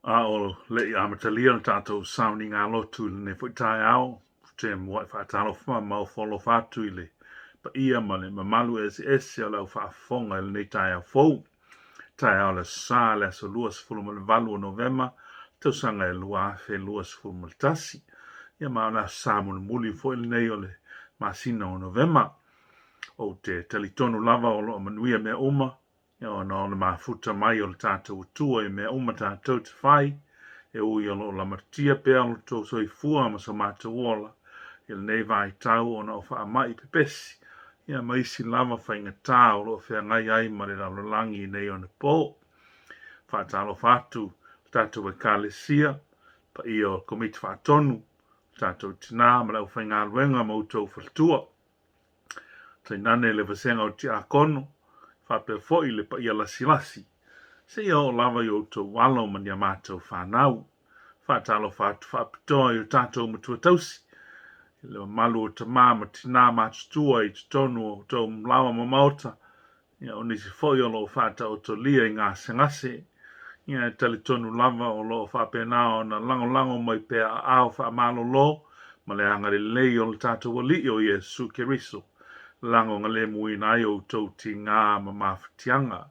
A o le amatalia na tātou Sauniga Lotu le ne whaitai ao, te mwai whaatalo wha mau wholo whātu i le pa ia ma le mamalu ese o lau whaafonga i le nei tai au fou, tai ao le sā le aso luas fulu ma le valu o Novema, tau sanga e lua afe luas fulu ma le tasi, ia ma ona sā muli fo i le nei o le masina o Novema, o te talitonu lava o lo manuia mea uma, ia ona o le mafuta mai o le tātou tua i mea uma tātou te whai, e ui o lo la martia pea o tō soifua ma sa mātou ola, i le nei vai tau o na o wha mai pepesi, ia maisi lava whainga tā o lo whea ngai ai ma le ralolangi nei o na pō, whaatalo whātu, tātou e kālesia, pa i o komiti whaatonu, tātou tina ma lau whainga ruenga ma utou whaltua, tai nane le vasenga o ti a kono, whape foi le pa ia lasi. Se ia o lava i o tō walo man ia mātou whanau, whaatalo whātu whapitoa i o tātou matua tausi, le malu o ta māma tina mātutua i te tonu o tō mlawa mamaota, ia o nisi foi o lo whāta o tō lia i ngā sengase, ia e tali tonu lava o lo whapena o na lango mai pēa ao whaamalo lo, ma le angare lei o le tātou wali o Iesu Keriso, lango ngale mui nai o tō ti ngā ma mawhitianga.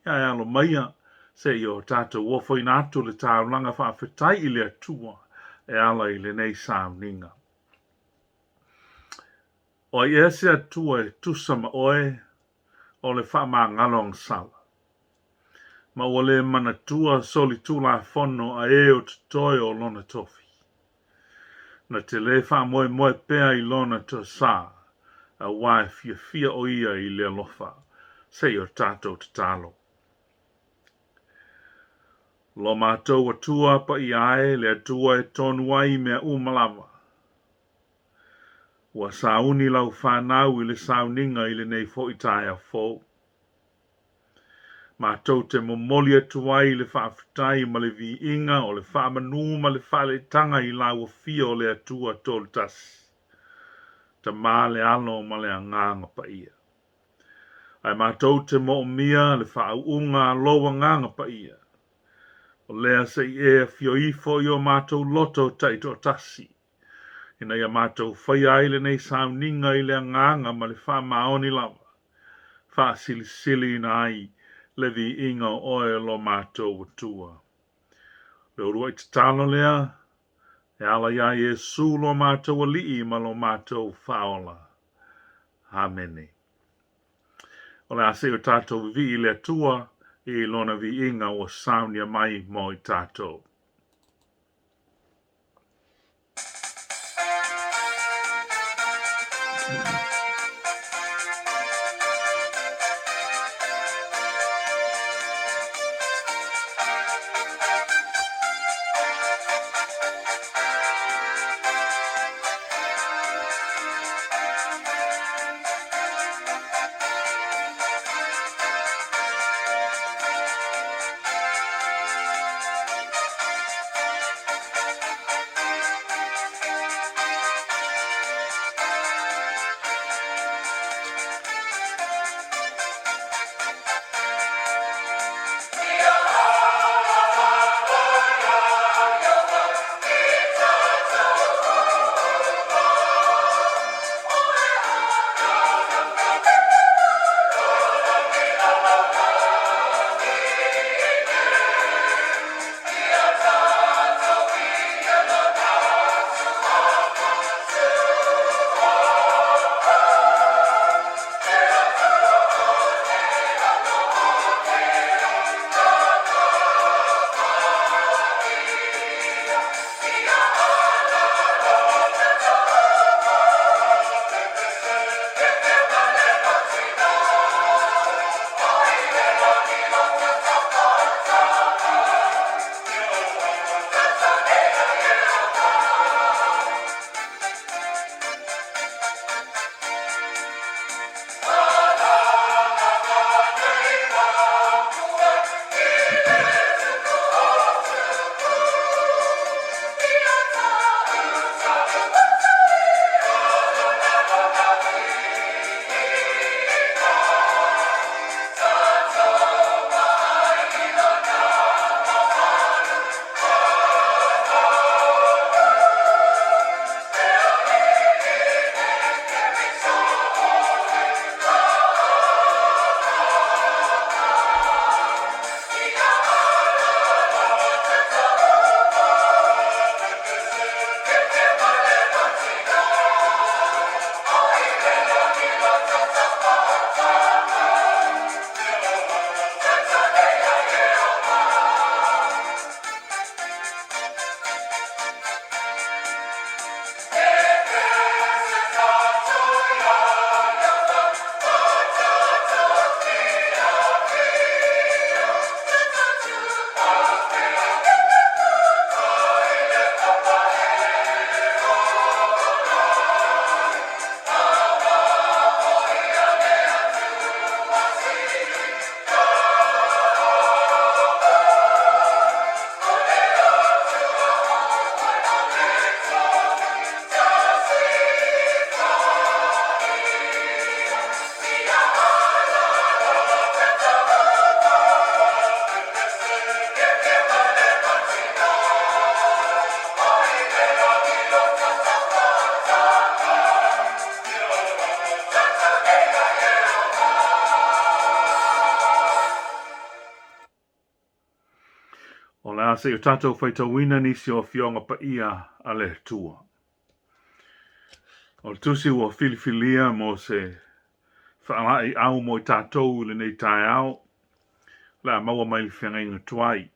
Ia e alo maia, se i o tātou wofo i nātu le tāulanga whaafetai i le atua, e ala i le nei Sauniga. O i ese atua e tusama oe, o le wha ngalong sala. Ma o le manatua soli tula fono a e o toi o lona tofi. Na te le wha moe pea i lona to sa, a wae fia o ia i le alofa, se o tātou te talo. Lo mātou atua pa i ae le atua e tonu ai mea umalawa. Ua sauni lau whanau i le Sauniga i le nei fo i tae a fo. Mātou te momoli atua i le whaafitai ma le vi inga o le whaamanu ma le whale tanga i lau fia o le atua tolu tasi. Ta mā le alo ma le anganga pa ia. Ai mātou te mo mia le whaunga loa nganga pa ia. O lea se i e fio ifo i o mātou loto taito tasi. Ina ia mātou whai aile nei Sauniga i le nganga ma le wha maoni lava. Wha sili na ai le vi inga o oe lo mātou atua. Le urua i te talo lea, e ala ia Iesu lo mātou alii ma lo mātou whaola. Amene. O le ase o tātou vi i le atua, i lona vi inga o saunia mai mo i tātou. O le ase o tātou whaitawina nisi o fionga pa ia a le tua. O le tusi ua filifilia mo se whaangai au mo i tātou le nei tai au, la maua mai le whiangainga tuai.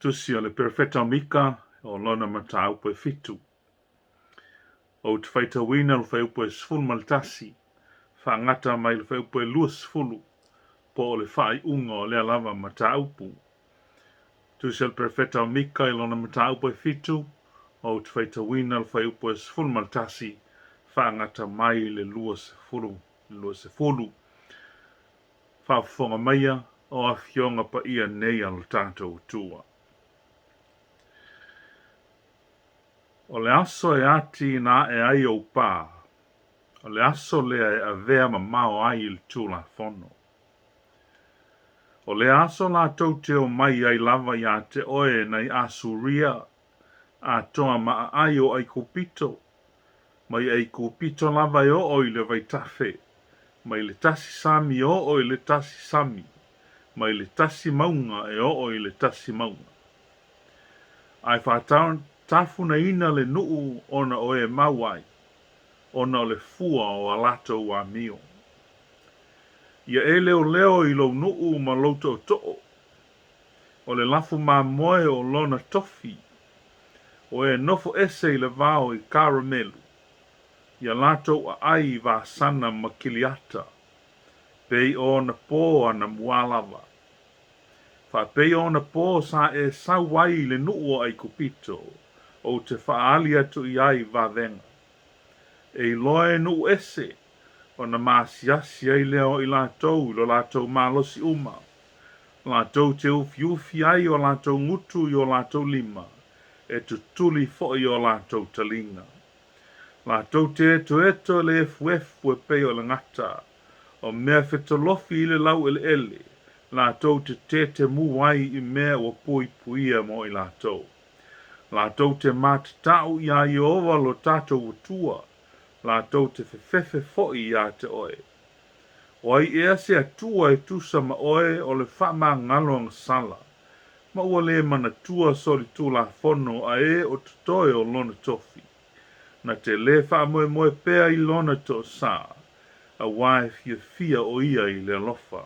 Tusi o le perfecta mika o lona mata upo e fitu. O te whaitawina le whai upo e sfulu maltasi, whaangata mai le whai upo e lua sfulu, po o le whai unga o lea lava mata upo. Tusi o le perfecta mika i lona mata upo e fitu, o te whaitawina le whai upo e sfulu maltasi, whaangata mai le lua sefulu. Whaafonga maia o a fionga pa ia nei al tātou tua. O le aso e ati na e ai o pā. O le aso lea e a vea ma mao ai il tūla fono. O le aso la tau te o mai ai lava ia te oe nei asuria a toa ma ai o ai kupito. Mai ai kupito lava i o oi le vai tafe. Mai le tasi sami o oi le tasi sami. Mai le tasi maunga e o oi le tasi maunga. Ai whātaun tafuna ina le nuu ona oe mawai. Ona le fua o alato wa mio. Ia e leo i lo nuu ma loto to'o. O le lafu ma moe o lona tofi. O e nofo ese i le vao i karamelu. Ia lato a ai va sana makiliata. Pei o na po ana mualava. Fa pei o na po sa e sawai le nuu ai kupito. O te faali atu i ai va venga. E loe nuu ese. O na maasiasi ai leo i lātou, lo lātou mālosi uma. Lātou te ufi ai o lātou ngutu i o lātou lima. E tutuli fo i o lātou talinga. Lātou te eto le efu e peo le ngata. O mea fetolofi i le lau ele. Lātou te muwai i mea o puia mo i lātou. Lātou te mātatau i a Iova lo tātou utua. Lātou te fefefe fo'i ia te oe. Oai ea se atua e tusa ma oe o le whama ngalo ang sala. Ma ua le mana tua sori tu la fono a e o tutoe o lona tofi. Na te le moe pea i lona to sa. A wae fia o ia i le lofa.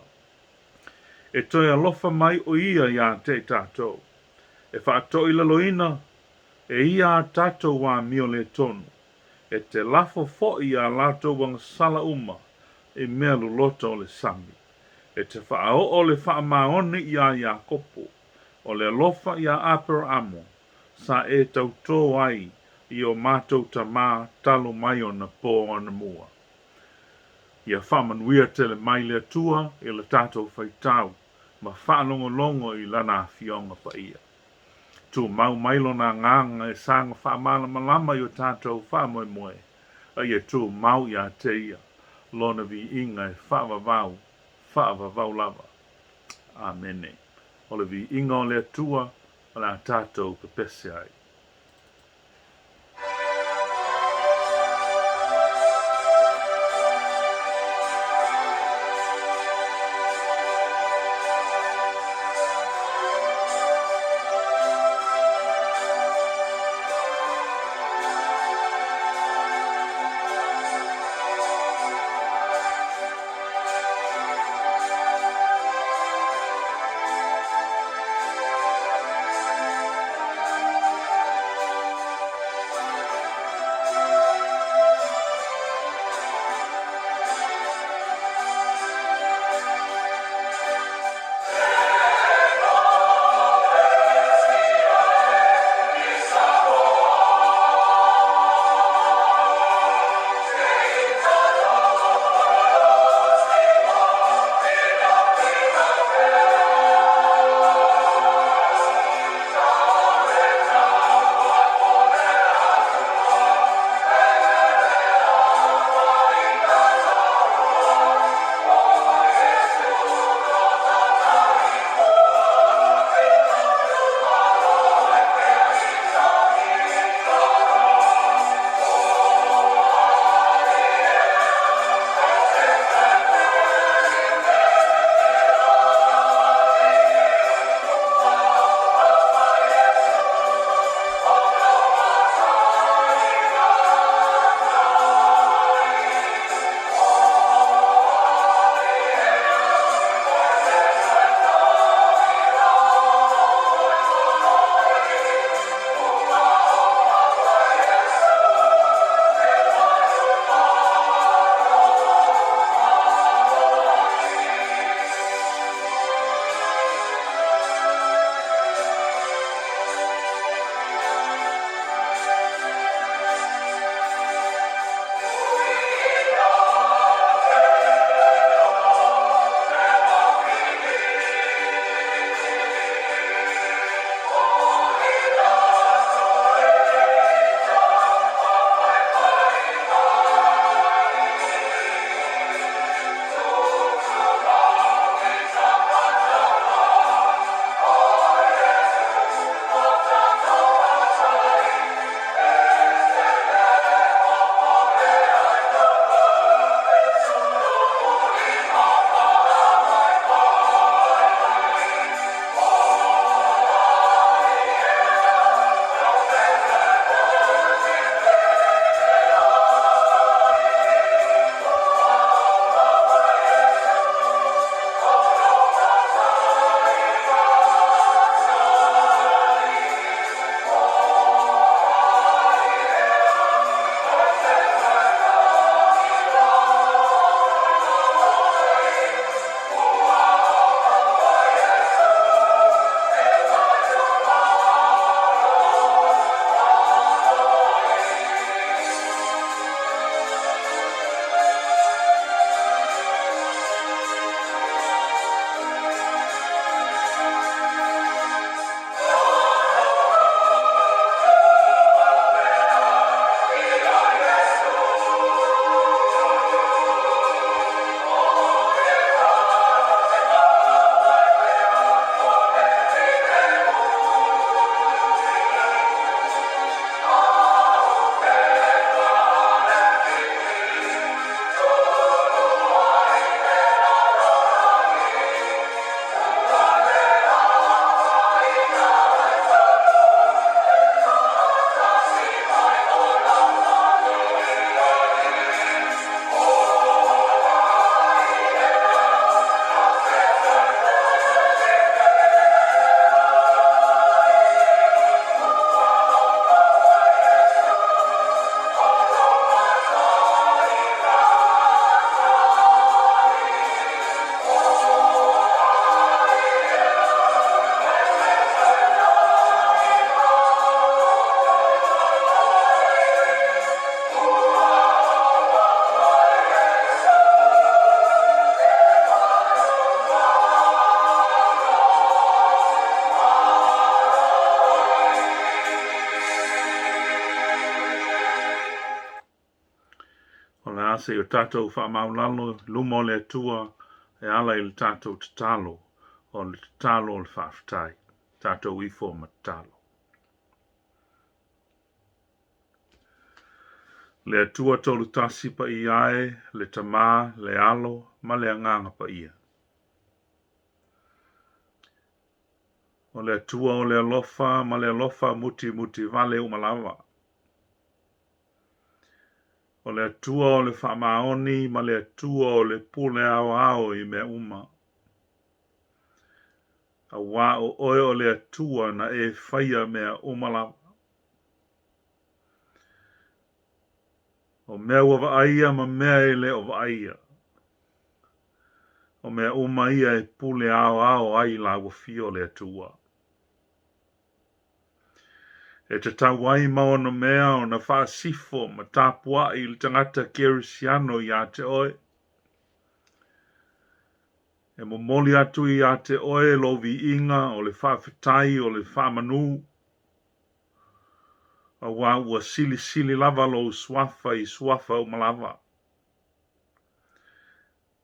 E toi a lofa mai o ia ia te tātou. E whaato i laloina. E ia tātou wa mio le tonu. E te lafo fo'i a lato wang sala uma, e mea luloto o le sami. E te whaao o le wha maoni i a Iakopo, o le lofa i a Aperamo, sa e tauto ai i o mātou ta mā talo mai o na pō ana mua. Ia whamanuia te le mai le tua, e le tātou whaitau, ma whanongo i lana fionga pa ia. Tu mau mailo na nganga e sanga whaamala malama i o tātou whaamoe. A ia tu mau ia te ia. Lona vi inga e whaavavau lava. Amene. O le vi inga o le tua, o la tātou ka pese ai. se o tātou whaamaulalo, luma o le atua, e ala i le tātou te talo, o le te talo o le whawhitai, tātou ifo ma talo. Le atua tolu tasi pa i ae, le tamā, le alo, ma le anganga pa ia. O le atua o le alofa, ma le alofa muti muti vale umalawa. O le atua o le whamaoni, ma le atua o le pule ao ao i me uma. A wā o oe o le atua na e whaia mea umalawa. O mea ua waaia ma mea e le o waaia. O mea uma ia e pule ao ao ai la wafio le atua. E te tawai maona mea o na whaasifo ma tāpua i le tangata kerisiano i a te oe. E momoli atu i a te oe lo vi inga o le whawhitai o le whamanu. A wā ua sili sili lava lo swafa i swafa o malawa.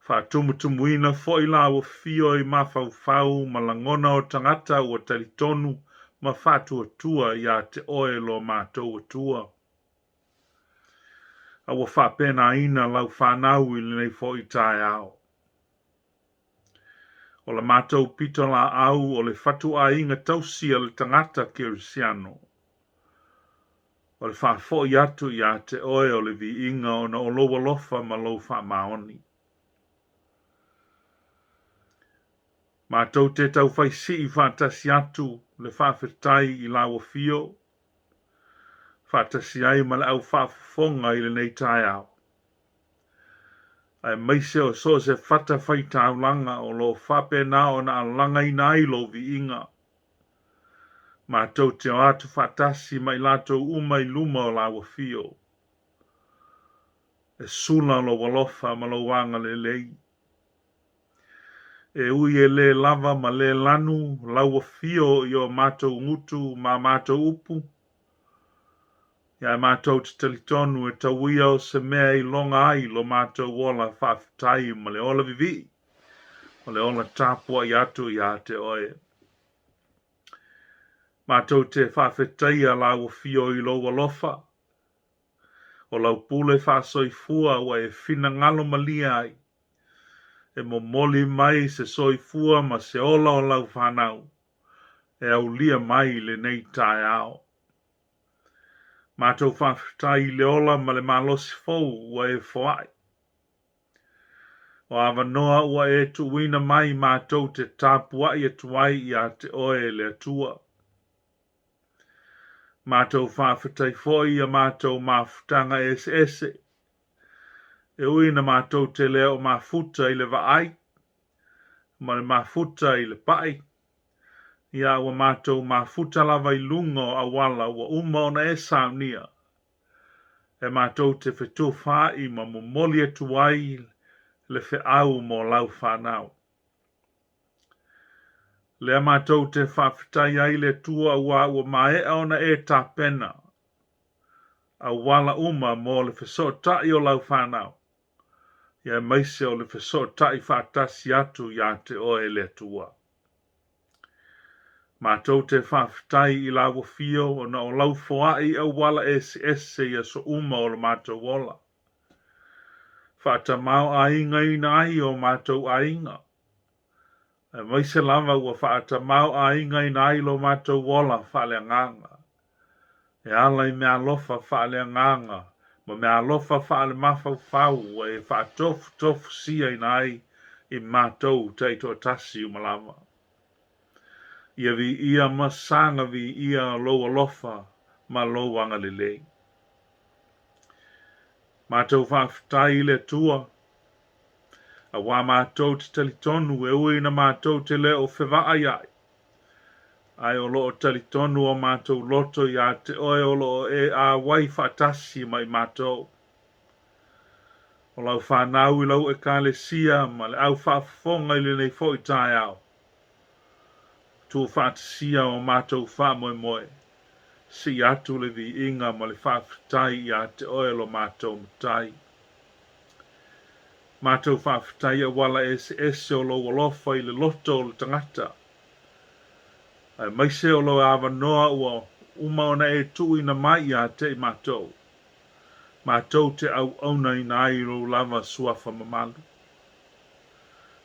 Whaatumuina fo i la ua fio i mawhauwhau ma langona o tangata ua talitonu ma whātua tua i a te oe lo mātou atua. A ua whapena ina lau whanau i le nei fo i tae ao. O la mātou pito la au o le whatu a inga tausia le tangata kerisiano. O le whafo i atu i a te oe o le vi inga o na o loa lofa ma lo whamaoni. Mātou te tau whaisi i whātasi atu le whawhitai i la wafio. Whātasi ai ma le au whafonga i le nei tae au. Ai maise o so se whata whaita au langa o lo whapena o na langa i nai lo vi inga. Mātou te o atu whātasi mai lato umai luma o la wafio. E sula lo walofa ma lo wanga le lei. E ui e le lava ma le lanu lau fio i o mātou ngutu ma mātou upu. Ia mātou te talitonu e tauia o se mea i longa ai lo mātou wola whawhitai ma le ola vivi. O le ola tāpua i atu i a te oe. Mātou te whawhitai a lau fio i lo walofa. O lau pule whasoifua wa e whina ngalo malia ai. E mo moli mai se soifua ma se ola o lau whanau. E au lia mai le nei tae ao. Mātou whawhitai le ola ma le malosi fau ua e whaai. O awanoa ua e tuwina mai mātou te tāpua i atuai i a te oe le atua. Mātou whawhitai foi a mātou mawhutanga ese. E ui na mātou te leo mafuta i le vaai, ma le mafuta i le pai. Ia ua mātou mafuta lava i lungo a wala ua uma ona e Sauniga. E mātou te whetu whai ma momoli atu ai le wheau mo lau whanau. Lea mātou te whawhitai ai le tua ua mae ona e tāpena. A wala uma mo le whesotai o lau whanau. Ia maise o le whesotai whaatasi atu i a te oe le tua. Mātou te whawhitai i la wafio o na o lau foai au wala ese ia so uma o le mātou wola. Whaatamau a inga ina ai o mātou a inga. E maise lava ua whaatamau a inga ina ai lo mātou wola whale nganga. E ala i mea lofa whale nganga. Ma mea lofa whale mawhau e whaatofu sia ina ai i mātou teito tasi umalama. Ia vi ia masanga vi ia loa lofa ma loa anga lelei. Mātou whawhitai le tua. A wā mātou te talitonu e ui na mātou te leo whewaa iai. Ai o loo talitonu o mātou loto i a te oe o loo e a wai whaatasi mai mātou. O lau whanau i lau e kālesia ma le au whaafonga i le nei fo i tae au. Tu whaatasia o mātou wha moe moe. Si atu le vi inga ma le whaafitai i a te oe lo mātou mutai. Mātou whawhitai wala ese o lo alofa I le loto o le tangata. Ai maise o lo awa noa ua uma ona e tui na mai a te mātou. Mātou te au auna ina ai ro lava suafa mamalu.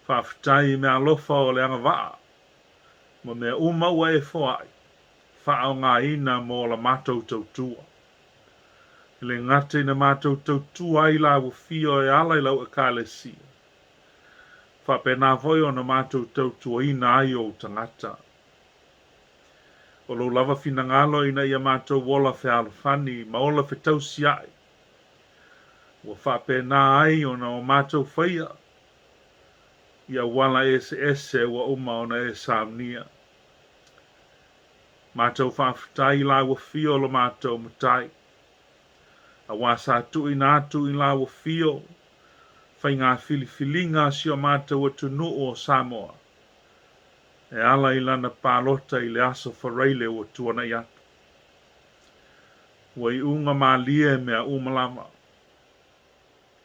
Whawhitai mea alofa o le anga waa. Ma mea uma ua e foai. Whaau ngā ina mo la mātou tautua. Le ngate na mātou tautua I la wafio e ala I lau e kālesia. Whapena foi o na mātou tautua ina ai o tangata. O lo lava fina ngalo ina ia mātou wola whealafani ma ola whetausi ai. Wa whapena ai o na o mātou whaia. Ia wala ese wa uma o na e Sauniga. Mātou whawhitai la wafio lo mātou matai. A wasa tu ina atu I la wafio. Whai ngā filifilinga si o mātou atunu o Samoa. E ala I lana pālota I le aso whareile o tuana I atu. Wa I unga mālie mea umalama.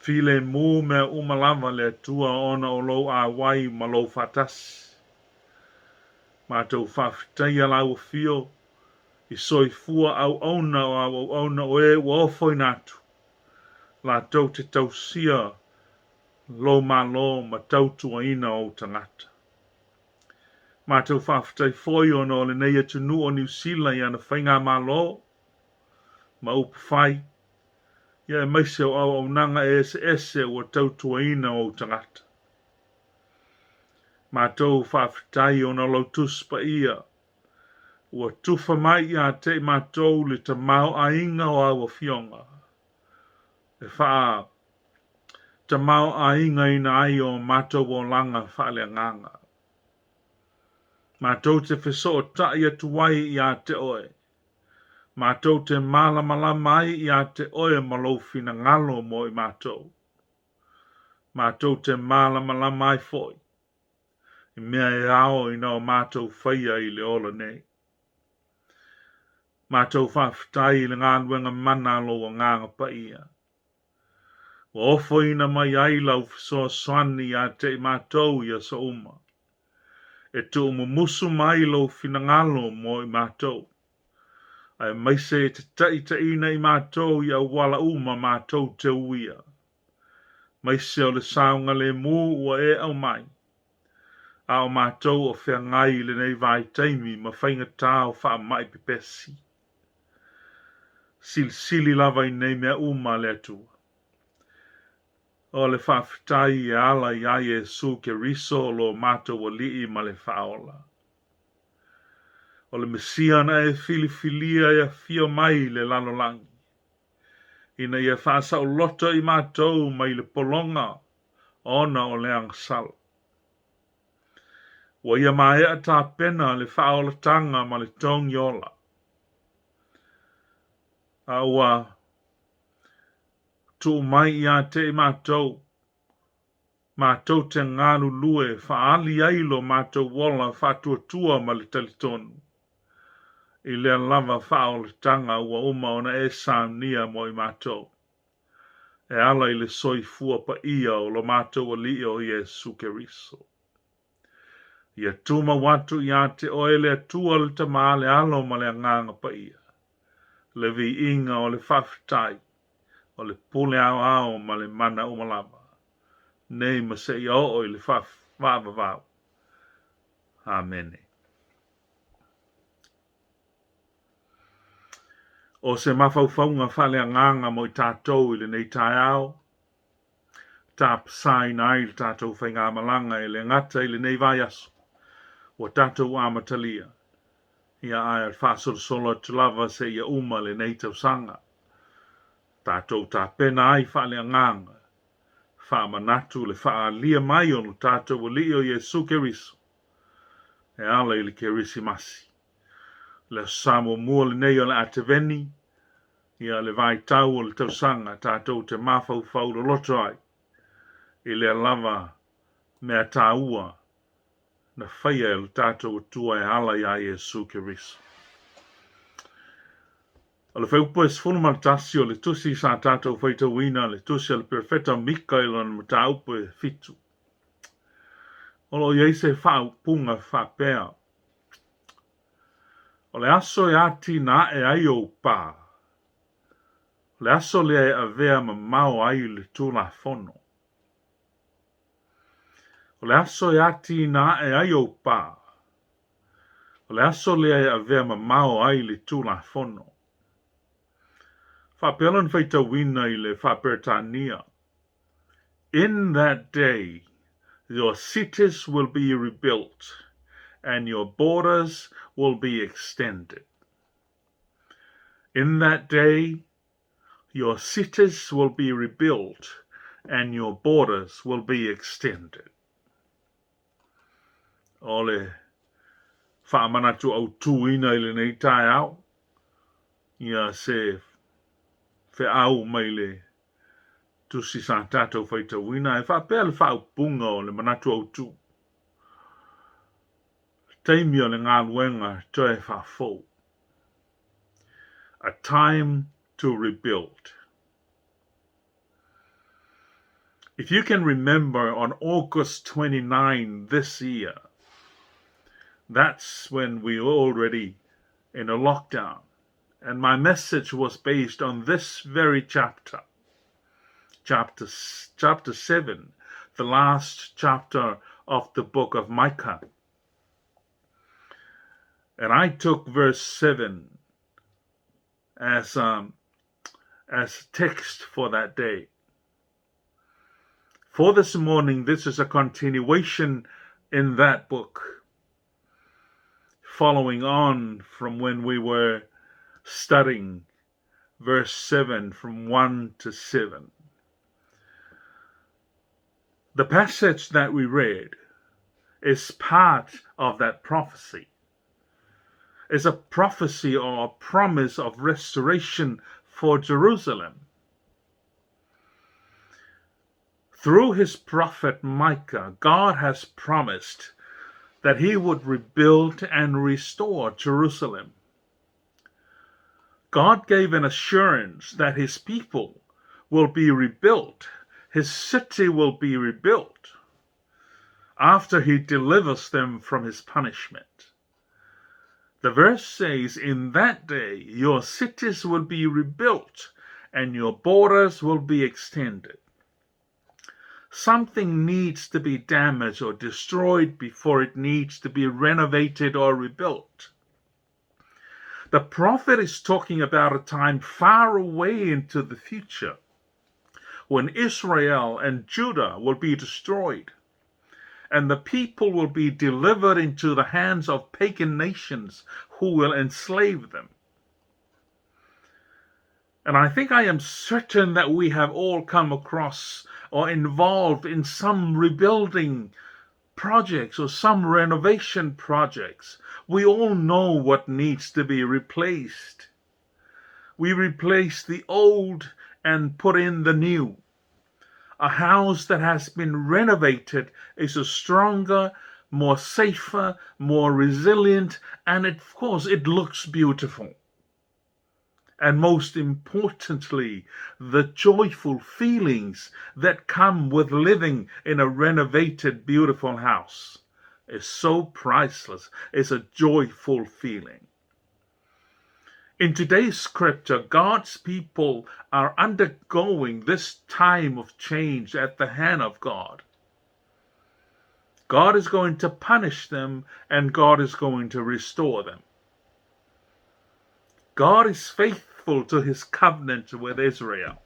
File mū mea umalama le tua ona o lo a wai ma lo fatasi. Mātou whawhitai ala wafio. I soifua au auna o au auna o e wa ofoi natu. La tau te tausia lo ma lo ma tautua ina o tangata. Mātou whawhitai foi o no le nei atunu o New Zealand I ana whainga ma lo. Ma upu whai. Ia e maise o au nanga ese o tautua ina o tangata. Mātou whawhitai o no Lotu pa ia. Ua tufa mai ia te mātou le ta mau a inga o awa fionga. E wha ta mau a inga ina ai o mātou o langa wha le nganga. Mātou te wheso o tai atu wai ia te oe. Mātou te malama mai ia te oe malofina ngalo mo I mātou. Mātou te malama mai foi. I mea e ao ina o mātou whaia I le ola nei. Mātou whawhitai le ngānuenga mana lo o nganga pa ia. Wa ofo ina mai ai lau so swani a te mātou ia sa uma. E tu musu mai lo finangalo mo I mātou. Ai maise te taita ina I mātou ia wala uma mātou te uia. Maise o le saunga le mū ua e au mai. A o mātou o whea ngai le nei vai taimi ma whainga tāo wha mai pepesi. Sili lava I nei mea uma le atua. O le whawhitai e ala I ai e su ke riso lo mātou o lii ma le whaola. O le mesia na e filifilia e fio mai le lalolangi. Ina ia whaasa o loto I mātou mai le polonga ona o le angsala. Wa ia mai a tā pena le whaola tanga ma le tong yola. A ua tu mai ia te mātou. Mātou te ngāru lue whaali ailo mātou wola whātua ma le talitonu. I lea lava whao le tanga ua uma ona e Sauniga mo I mātou. E ala I le soifua pa ia o lo mātou o li o Iesu Keriso. Ia tuma watu ia te oele atua le tamale alo ma le nganga pa ia. Le vi inga o le whawhitai. O le pule ao ma le mana umalama. Nei ma se ia o le whawavavau. Amen. O se mawhauwhaunga whale a nganga mo I tātou I le nei tai ao. Tā pasai na I le tātou whainga malanga I le ngata I le nei vai aso. O tātou amatalia. Ia ai al whasol solo tu lava se ia uma le nei tau sanga. Tātou tā pena ai whale a nganga. Wha manatu le wha lia mai onu tātou o li o Iesu Keriso. E ala I le kerisi masi. Le samo mua le nei o le ateveni. Ia le vai tau o le tausanga tātou te mawhau whau lo loto ai. I le lava mea tāua. Na whaia le tātou o tua e ala I a Iesu Keriso. O le whaupo fulma tasi o le tusi sa tātou whaitawina le tusi o le perfeta Mikael o le mataupo e fitu. O lo iei se whaupunga whapea. O le aso e ati na e ai o pā. Le aso le e avea ma mau ai le tūla fono. O le aso e ati na e ai o pā. O le aso le e avea ma mau ai le tūla fono. Whapelan whaitawina I le whapertania. In that day, your cities will be rebuilt, and your borders will be extended. In that day, your cities will be rebuilt, and your borders will be extended. Ole whaamanatu au tuina I le nei tai au, ia se whe au mai le tusi sa tātou whaitawina, e whapea le whaupunga o le manatu au tu. Taimi o le ngā luenga toe whafou. A time to rebuild. If you can remember on August 29 this year, that's when we were already in a lockdown. And my message was based on this very chapter. Chapter 7, the last chapter of the book of Micah. And I took verse 7 as text for that day. For this morning, this is a continuation in that book, following on from when we were studying verse 7 from 1 to 7. The passage that we read is part of that prophecy. It's a prophecy or a promise of restoration for Jerusalem. Through his prophet Micah, God has promised that he would rebuild and restore Jerusalem. God gave an assurance that his people will be rebuilt. His city will be rebuilt after he delivers them from his punishment. The verse says, in that day your cities will be rebuilt and your borders will be extended. Something needs to be damaged or destroyed before it needs to be renovated or rebuilt. The prophet is talking about a time far away into the future when Israel and Judah will be destroyed and the people will be delivered into the hands of pagan nations who will enslave them. And I think I am certain that we have all come across or involved in some rebuilding projects or some renovation projects. We all know what needs to be replaced. We replace the old and put in the new. A house that has been renovated is a stronger, more safer, more resilient, and of course it looks beautiful. And most importantly, the joyful feelings that come with living in a renovated, beautiful house is so priceless. It's a joyful feeling. In today's scripture, God's people are undergoing this time of change at the hand of God. God is going to punish them and God is going to restore them. God is faithful to his covenant with Israel.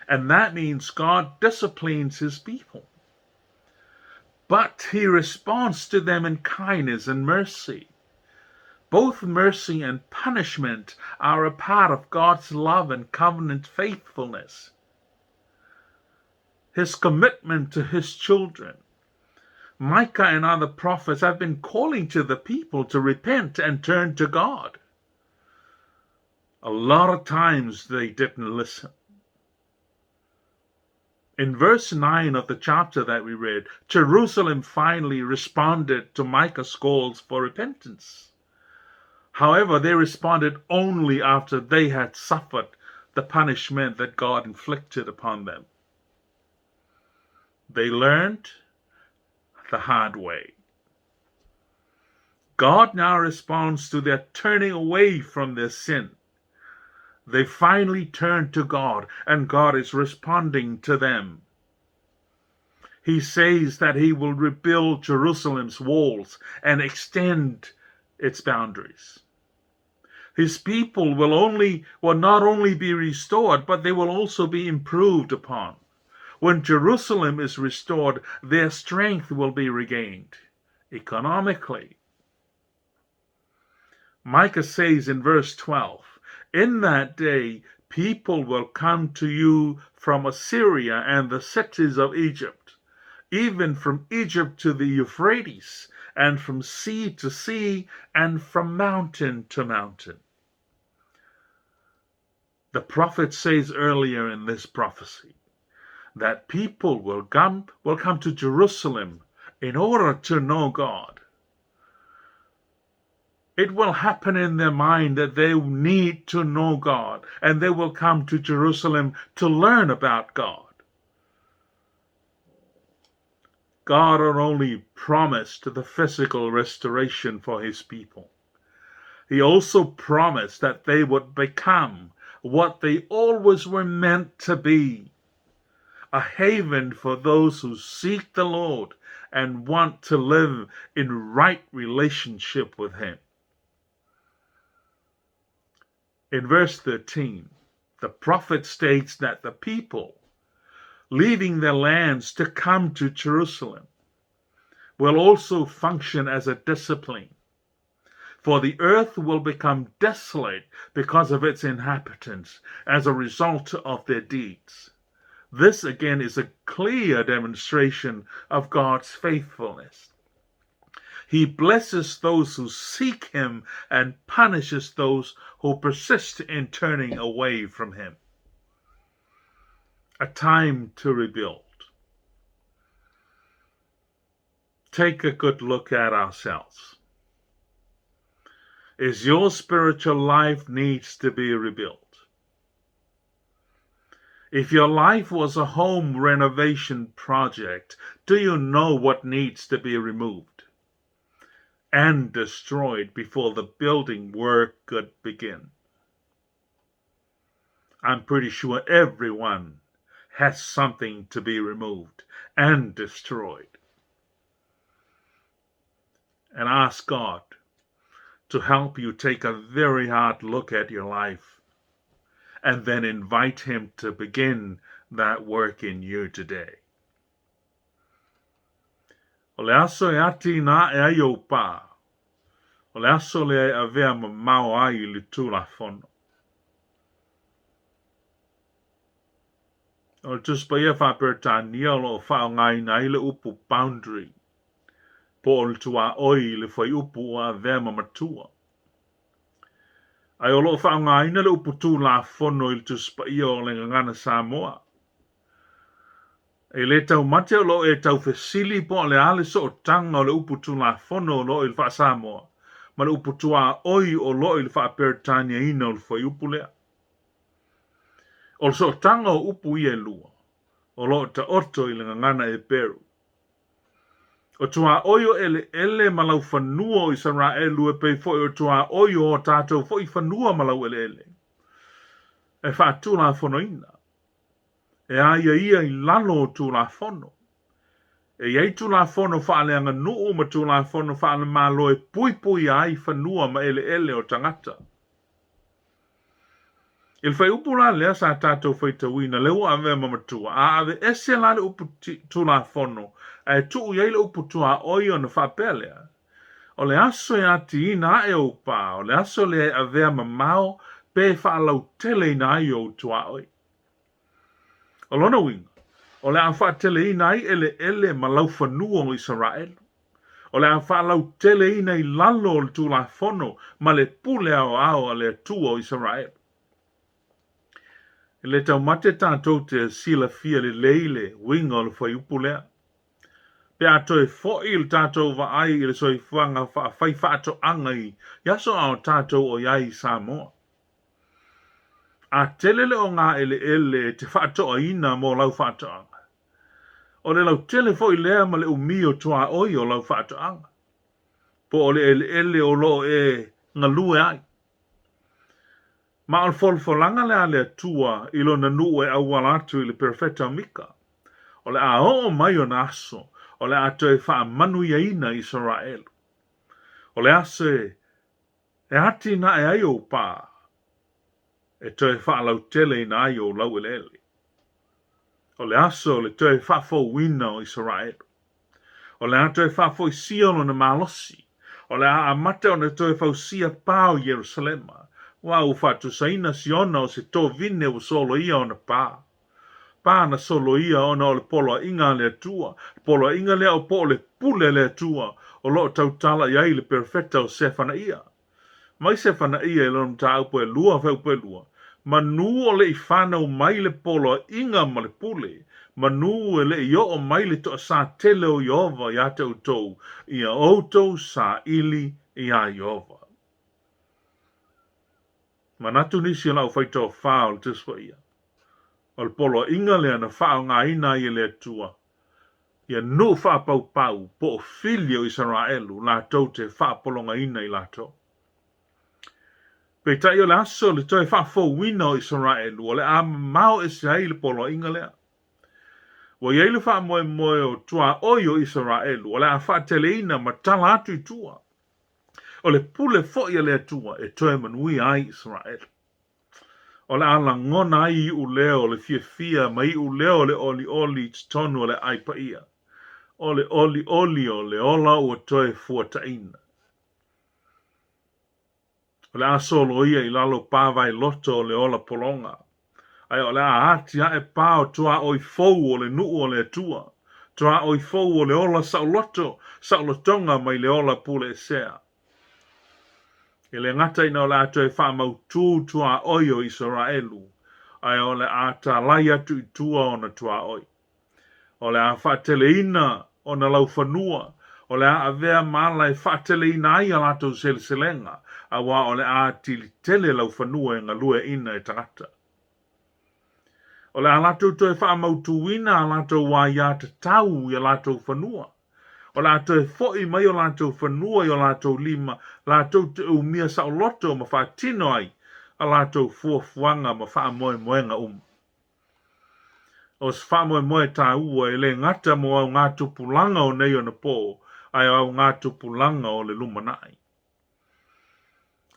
And that means God disciplines his people. But he responds to them in kindness and mercy. Both mercy and punishment are a part of God's love and covenant faithfulness. His commitment to his children. Micah and other prophets have been calling to the people to repent and turn to God. A lot of times they didn't listen. In verse 9 of the chapter that we read, Jerusalem finally responded to Micah's calls for repentance. However, they responded only after they had suffered the punishment that God inflicted upon them. They learned the hard way. God now responds to their turning away from their sin. They finally turned to God, and God is responding to them. He says that he will rebuild Jerusalem's walls and extend its boundaries. His people will not only be restored, but they will also be improved upon. When Jerusalem is restored, their strength will be regained economically. Micah says in verse 12, "In that day, people will come to you from Assyria and the cities of Egypt, even from Egypt to the Euphrates, and from sea to sea, and from mountain to mountain." The prophet says earlier in this prophecy that people will come to Jerusalem in order to know God. It will happen in their mind that they need to know God, and they will come to Jerusalem to learn about God. God not only promised the physical restoration for his people, he also promised that they would become what they always were meant to be, a haven for those who seek the Lord and want to live in right relationship with him. In verse 13, the prophet states that the people leaving their lands to come to Jerusalem will also function as a discipline, for the earth will become desolate because of its inhabitants as a result of their deeds. This again is a clear demonstration of God's faithfulness. He blesses those who seek him and punishes those who persist in turning away from him. A time to rebuild. Take a good look at ourselves. Is your spiritual life needs to be rebuilt? If your life was a home renovation project, do you know what needs to be removed and destroyed before the building work could begin? I'm pretty sure everyone has something to be removed and destroyed. And ask God to help you take a very hard look at your life and then invite him to begin that work in you today. O le aso e ati na e ai o pā. O le aso le a vea ma mau ai le tūla fono. O just pa ia whapertania lo whao ngai na ile upu boundary. Po o le tua oi le whai upu a vea ma matua. Ai o lo whao ngai na le upu tūla fono il just pa ia o le ngana Samoa. E le tau mate o lo e tau fesili po le ale so o tanga o le upu tūla fono o lo il wha Samoa. Ma le upu tua oi o lo il wha Peretania ina o le whai upu lea. O so tanga o upu i e lua. O lo ta oto i le ngana e Peru. O tua oio ele malau whanua o Israelu e pei foi o tua oio o tātou foi whanua malau ele. E whaatula whanoina. E aia ia i lalo o tūla whono. E iei tūla whono whaaleanga nuu ma tūla whono whaale malo e pui ai whanua ma ele o tangata. Il fai upula lea sa tātou whai tawina leo a mea mamatua. A ave ese lale upu tūla whono. E tuu iei le upu tua oio na whapelea. O le aso e ati ina e upa. O le aso le a vea mamao pe whaalau tele ina i o tua oi. O lona winga. O le a whaatele ina i ele ma lau whanua o Israel. O le a whaalau tele ina i lalo o le tūla whono ma le pule ao a le tua o Israel. E le tau mate tātou te sila fia le leile winga o le whai upulea. Pe a toi fo il tātou wa ai i le soifuanga whai whaato angai, yaso au tātou o iai Samoa. A telele o ngā ele te whaato a ina mō lau whaato anga. O le lau tele fo i lea ma le umi o tua oi o lau whaato anga. Po o le ele o lo e ngalue ai. Ma al folfolanga le ale tua ilo na nu e awalatu i le perfecta mika. O le a o mai o na aso, o le a toi wha manu ia ina Israel. O le aso e hati na e ai o pā, e toi wha lau tele ina ai o lau ele. O le aso le toi wha fo wina o Israel. O le a toi wha fo i siono na malosi. O le a mate o ne toi wha sia pā o Jerusalema. Wa u fatu saina siona o se to vine o solo ia o na pā. Pā na solo ia o na o le polo inga le tua. Polo inga le o po le pule le tua. O lo tautala iai le perfecta o sefana ia. Mai sefana ia e lona ta upo e lua feu pe lua. Manu o le i whanau mai le polo inga ma le pule. Manu e le i o mai le to sa tele o Iova ia te utou. Ia outou sa ili ia Iova. Manatu nisi lau whaito whao le tiswa ia. O le polo inga lea na whao ngā ina ia lea tua. Ia nu wha pau pau po o filio Israelu la tau te wha polonga ina i la tau. Pe tai o le aso le toi wha fo wina o Israelu o le a mao e se ai le polo inga lea. Wa iei le wha moe moe o tua oi o Israelu o le a wha tele ina ma tala atu i tua. O le pule fo ia lea tua e toi manui ai Israel. O le ala ngona ai i u leo le fia ma i u leo le oli tonu o le aipa ia. O le oli o le ola ua toe fuataina. O le asolo ia i lalo pāwai loto o le ola polonga. Ai o le a ati a e pāo tua oi fou o le nuu o le tua. Tua oi fou o le ola saulotonga mai le ola pule e sea. E le ngata ina o le ato e wha mautu tua oi o Israelu. Ai o le ata lai atu i tua o na tua oi. O le a whaatele ina o na lau whanua. O le a avea maala e whaatele ina ai a lato seleselenga. A wa o le a tili tele lau whanua e ngalue ina e tangata. O le a lato to e wha mautu ina a lato wa ia te tau i a lato whanua. O lato e foi mai o lato whanua i o lato lima. Lato te umia sa o loto ma wha tino ai. A lato fuafuanga ma wha moe moenga O se wha moe tā ua e le ngata mo au ngā tupulanga o nei o na pō. Ai au ngā tupulanga o le lumanai.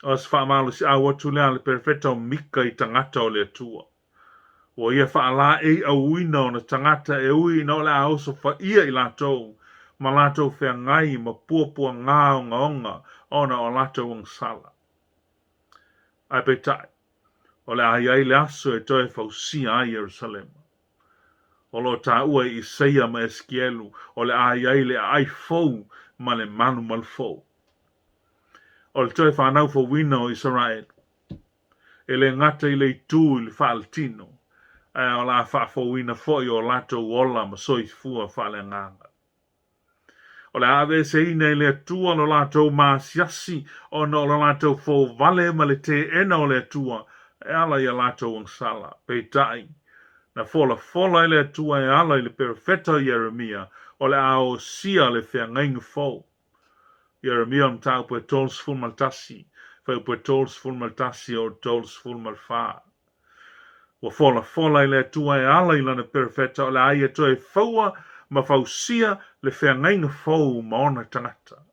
O se wha malu si au atu lea le perfecta o mika i tangata o le atua. O ia wha la e au uina o na tangata e ui na o le au so wha ia i lato. Ma lato whea ngai ma puapua ngā o ngaonga o na o lato ang sala. Ai pe tai. O le ai le aso e toi fausia ai Jerusalem. O lo tā ua i seia ma eskielu, o le ai le ai fou ma le manu mal fou. O le toi whanau fo wina o Israel. E le ngata i le tū i le whaaltino. E o la wha fo wina foi o lato wola ma soi fua whale nganga. O le ave se ina i le atua no lato maasiasi o no le lato fo vale ma le te ena o le atua. E ala i a lato ang sala. Pe tai. Na fola i le atua e ala i le perfecta Jeremia, o le ao sia le whea ngainga fau. Jeremia mtau pe tols ful maltasi, whau pe tols ful maltasi o tols ful malfa. Wa fola i le atua e ala i lana perfecta, o le ai e toi faua ma fau sia le whea ngainga fau ma ona tangata.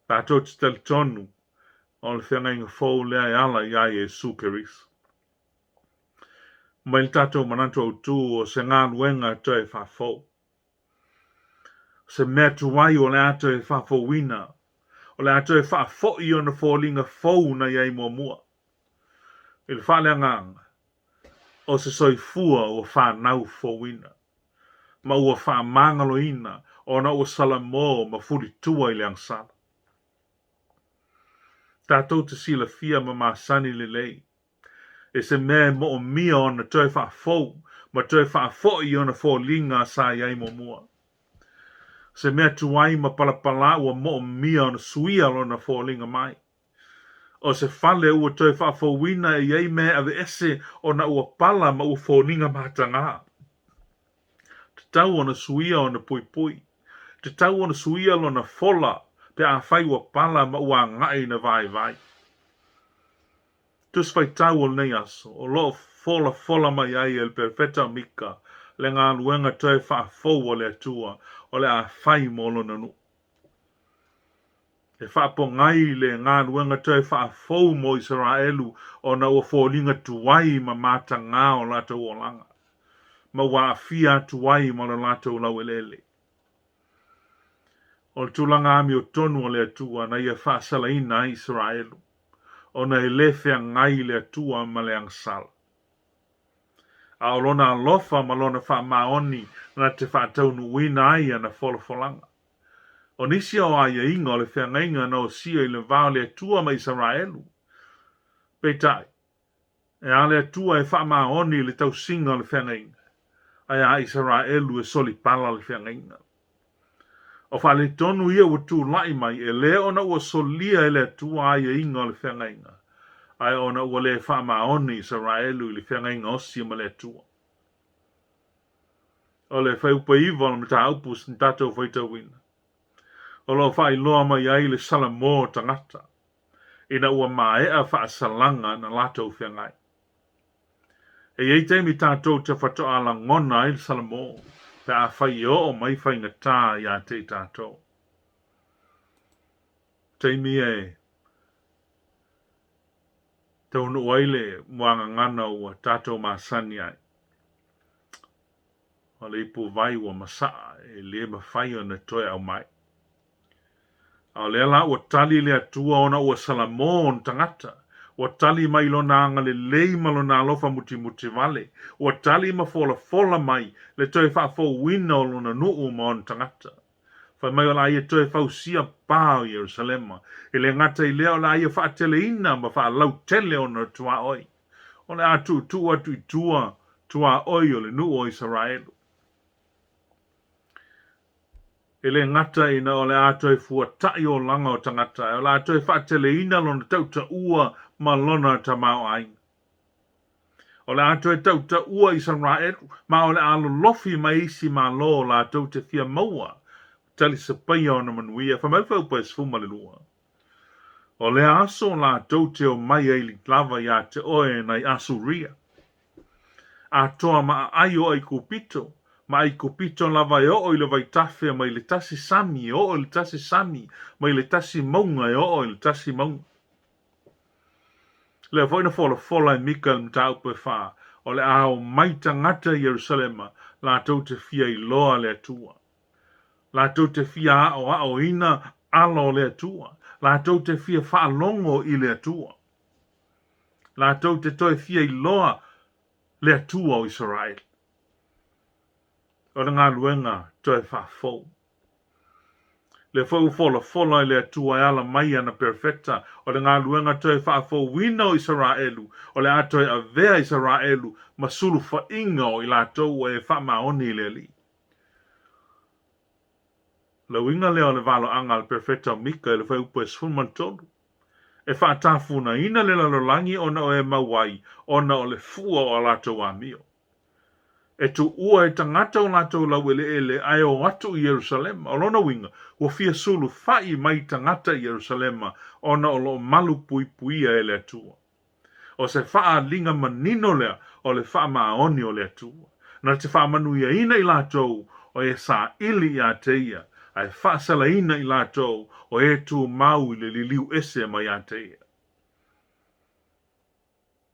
Pato te tel tonu, o le whea ngainga fau le ai ala i ai e sukeris. Mai tato mananto o tu o se ngā luenga toi whafo. Se mea tuwai o le ato e whafo wina. O le ato e whafo i o na fōlinga fau na iei mua. I le whale nganga. O se soifua o whanau fo wina. Ma ua whamangalo ina o na ua salamo ma furi tua i le angsala. Tato te sila fia ma masani le lei. E se mea mo o mia o na toi wha fau, ma toi wha fau i o na fō linga sa iei mua. Se mea tuai ma palapala ua mo mia ona suia lona fōlinga mai. O se fale ua toi whaafowina e iei mea ave ese ona ua pala ma ua fōlinga mātanga. Te tau ona suia ona pui pui. Te tau ona suia lona fola pe a whai ua pala ma ua ngai na vai vai. Tus whai tau o nei aso, o lo fola mai ai el perfetta mika, le ngā luenga toi whaafou o le atua, o le a whai molo nanu. E whaapo ngai le ngā luenga toi whaafou mo Israelu, o na ua fōlinga tuai ma mata ngā o lato o langa. Ma ua awhia tuai ma le lato lau elele. O le tulanga ami o tonu o le atua, na ia whaasala ina Israelu. O na elefea ngai le atua ma le angsala. A o lona alofa ma lona wha maoni na te whaataunu wina ai ana wholofolanga. O nisi o aia inga o le whea ngainga na o sia i le vao le atua ma Israelu. Peitai, e a le atua e wha maoni le tau singa o le whea ngainga. Ai a Israelu e soli pala le whea ngainga. O wha le tonu ia ua tū lai mai e le ona ua solia e le atua aia inga o le whea ngainga. Ai ona ua le wha maoni Israelu i le whea ngainga o sia ma le atua. O le whai upa iwa o mta upus ni tatou whaita wina. O lo whai loa mai ai le salamo tangata. Ina ua maea wha salanga na latou whea ngai. E ei teimi tatou te whatoa la ngona i le salamo. Pe a whai o mai whai ngatā i a te tatou. Teimi e tau nu waile muanga ngana ua tatou masani ai. O le ipu vai ua masaa e le mawhai o na toi au mai. O le ala ua tali le atua ona ua salamo on tangata. Ua tali mai lona anga le leima lona alofa muti muti vale. Ua tali ma fola mai le toi whaafo wina o lona nuu ma on tangata. Whai mai o la ia toi whausia pāo Jerusalema. E le ngata i leo la ia whaatele ina ma wha lau tele o na tua oi. O le atu tua tu tua oi o le nuu o Israelu. E le ngata ina o le atoi fua tai o langa o tangata. O le atoi whaatele ina lona tauta ua ma lona ta mao ai. O le atoi tauta ua Israelu. Ma o le alo lofi ma isi ma lo la tauta fia maua. Tali se paia o na manuia. Whamau pa esfuma le lua. O le aso la tauta o mai eili lava ya te oe nei asuria. A toa ma ai o ai kupito. Ma ai kupito lava e o le vai tafe ma le tasi sami o le tasi sami ma le tasi maunga e o le tasi maunga. Le foi na fola e mika mtau pe fa o le ao mai tangata Jerusalema la tau te fia i loa le atua. La tau te fia o ina alo le atua. La tau te fia fa longo i le atua. La tau te toi fia i loa le atua o Israel. O le ngā luenga toi whafou. Le fau fola le atua e ala mai ana perfecta. O le ngā luenga toi whafou wina o Israelu. O le atoi a vea Israelu masulu fa inga o i lātou e whamaoni le li. Le winga leo le valo anga le perfecta mika e le fau pes fulmantonu. E whaatafuna ina le lalolangi ona o e mawai ona o le fua o lātou a mio. E tu ua e tangata o lātou lau ele ai o atu i Jerusalema. O lona winga, ua fia sulu fai mai tangata i Jerusalema ona o lo malu pui puia e le atua. O se faa linga manino lea o le faa maoni o le atua. Na te faa manuia ina i lātou o e sa ili i a teia. Ai faa sala ina i lātou o e tu mau i le liliu ese mai a teia.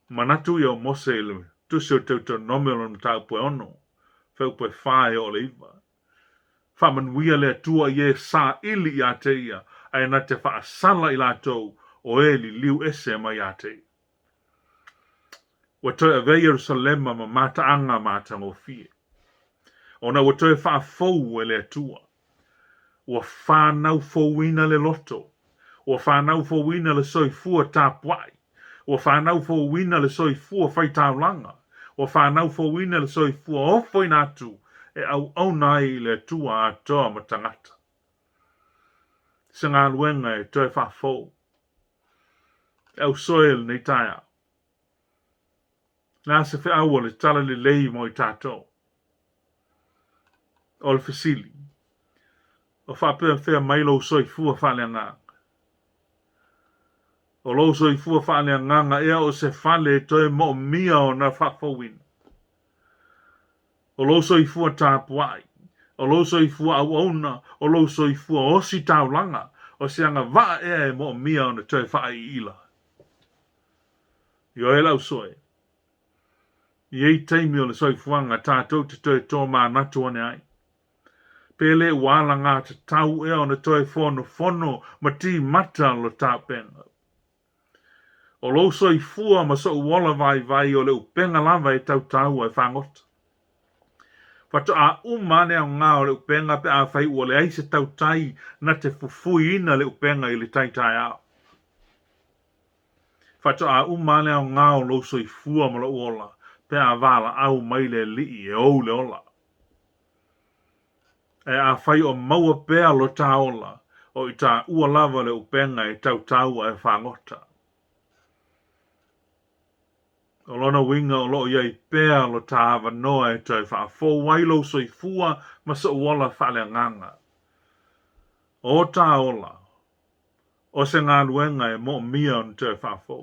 Manatu i o mose ilu. Tusi o tauta nomelo na tau pue ono. Feu pue whae o le iwa. Whamanuia le atua i e sa ili i a teia. Ai na te wha sala i lātou o e li liu ese mai a teia. Wa toi a vei Jerusalema ma mata anga mata ngō fie. Ona wa toi wha fau e le atua. Wa whanau fauina le loto. Wa whanau fauina le soifua tāpuai. Wa whanau fauina le soifua whaitaulanga. O whanau fōwina le soifua ofo i nātu e au nai le tua atoa ma tangata. Se ngā luenga e toi whafou. E au soil nei taia. Nā se whi aua le tala le lei mo i tātou. O le fasili. O whapea whea mailo soi fua whale ngā. O lo soi fua whale nganga ea o se whale e toi mo mia o na whafouina. O lo soi fua tāpuai. O lo soi fua au auna. O lo soi fua osi taulanga. O se anga waa ea e mo mia o na toi whaai ila. Yo e lau soi. Iei teimi o le soi fuanga tātou te toi tō mā natu ane ai. Pele wala ngā te tau ea o na toi fono ma ti mata lo tāpenga. O lo soi fua ma so uola vai o le upenga lava e tau e whangota. Pato a umane au ngā o le upenga pe a whai ua le aise tau tai na te fufui ina le upenga i le tai au. Pato a umane au ngā o lo soi fua ma lo uola pe a wala au mai le li e ou le ola. E a whai o maua pea lo taola o i tā ua lava le upenga e tau e whangota. O lona winga o lo iei pea lo tāwa noa e toi wha fō wailo soi fua ma sa uola whale nganga. O taola, o se ngā luenga e mo mia on toi wha fō.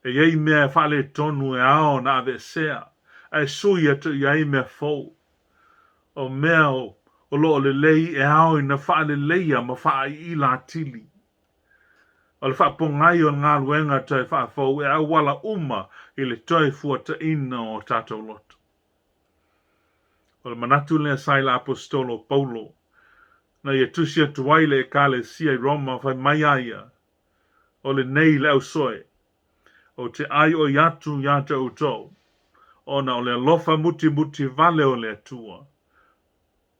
E iei mea whale tonu e ao na ave sea, e sui atu iei mea fō. O mea o lo le lei e ao i na whale leia ma whaai i la tili. O le whapongai o ngā luenga toi whafou e au wala uma i le toi fuata ina o tātou lotu. O le manatu lea saila apostolo Paulo, na ia tusia tuwaile e kale sia i Roma whai mai aia, o le nei le au soe, o te ai o iatu iata utou, o na o le alofa muti vale o le atua,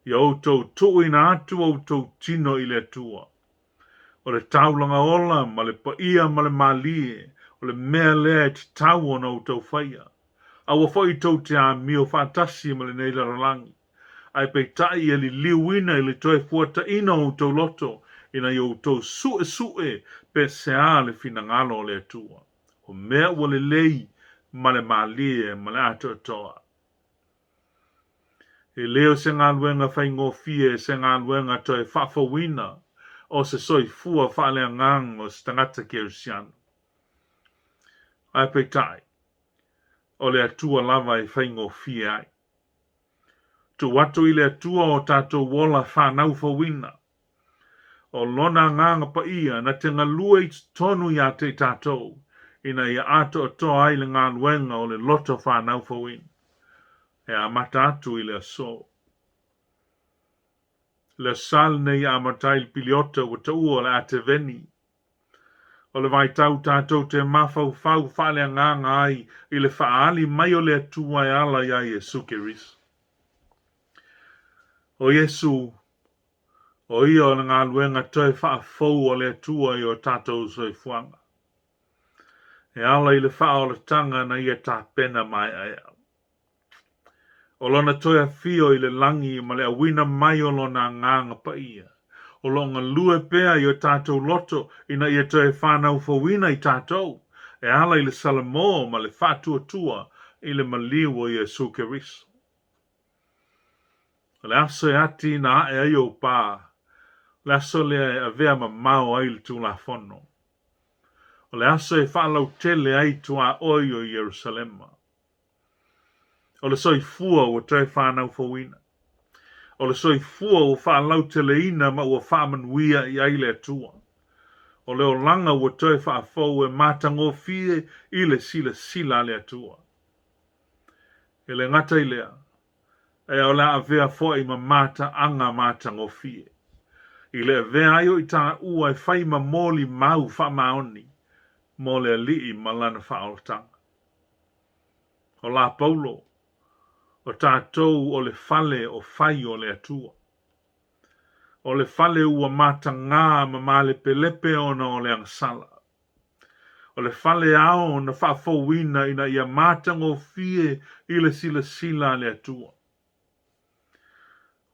ia outou tuina atu outou tino i le atua. O le taulanga ola, ma le paia, ma le malie, o le mea lea te tau o na utau whaia. A wa whai tau te a mio whātasi ma le nei rarangi. Ai pei tai e li liuina i le toi fuata ina o utau loto, ina i utau sue pe se a le fina ngalo o le atua. O mea ua le lei, ma le malie, ma le ato atoa. E leo se ngā luenga whai ngō fie, se ngā luenga toi whafawina, o se soi fua whale ngang o se tangata Kerisiano. Ai pei tai, o le atua lava e whaingo fie ai. Tu watu i le atua o tātou wola whanau whawina. O lona nganga pa ia na te ngalua i tonu ia te tātou, ina ia ato atoa ai le ngā luenga o le loto whanau whawina. E a mata atu i le aso. Le sal nei a matai piliota o ta ua le ate veni. O le vai tau tātou te mafau whale nganga ai i le whaali mai o le atua e ala ia Jesu Keris. O Jesu, o ia o ngā luenga toi whaafou o le atua i o tātou soi fuanga. E ala i le wha o le tanga na ia tā pena mai aia. O lona toia fio i le langi ma le awina mai o lona nganga pa ia. O longa lue pea i o tātou loto ina ia toi whanau whawina i tātou. E ala i le salamo ma le whātua i le maliu o Jesu Keris. O le aso e ati na e ai o pā. Le aso le a vea ma mau ai le tū la fono. O le aso e whalau tele ai tua oi o Jerusalema. O le soi fua o toi whanau whawina. O le soi fua o whalau teleina ma ua whamanuia i aile atua. O le o langa o toi whaafou e mātango fie i le sila le atua. E le ngata i lea. E o la avea fo i ma mata anga mātango fie. I le avea aio i tā ua e whai ma moli mau whamaoni. Mo le alii ma lana whaoltanga. O la Paulo. O tātou o le fale o whai o le atua. O le fale ua mata ngā ma male pelepe ona o le angsala. O le fale ao na whaafouina ina ia mata ngō fie i le sila le atua.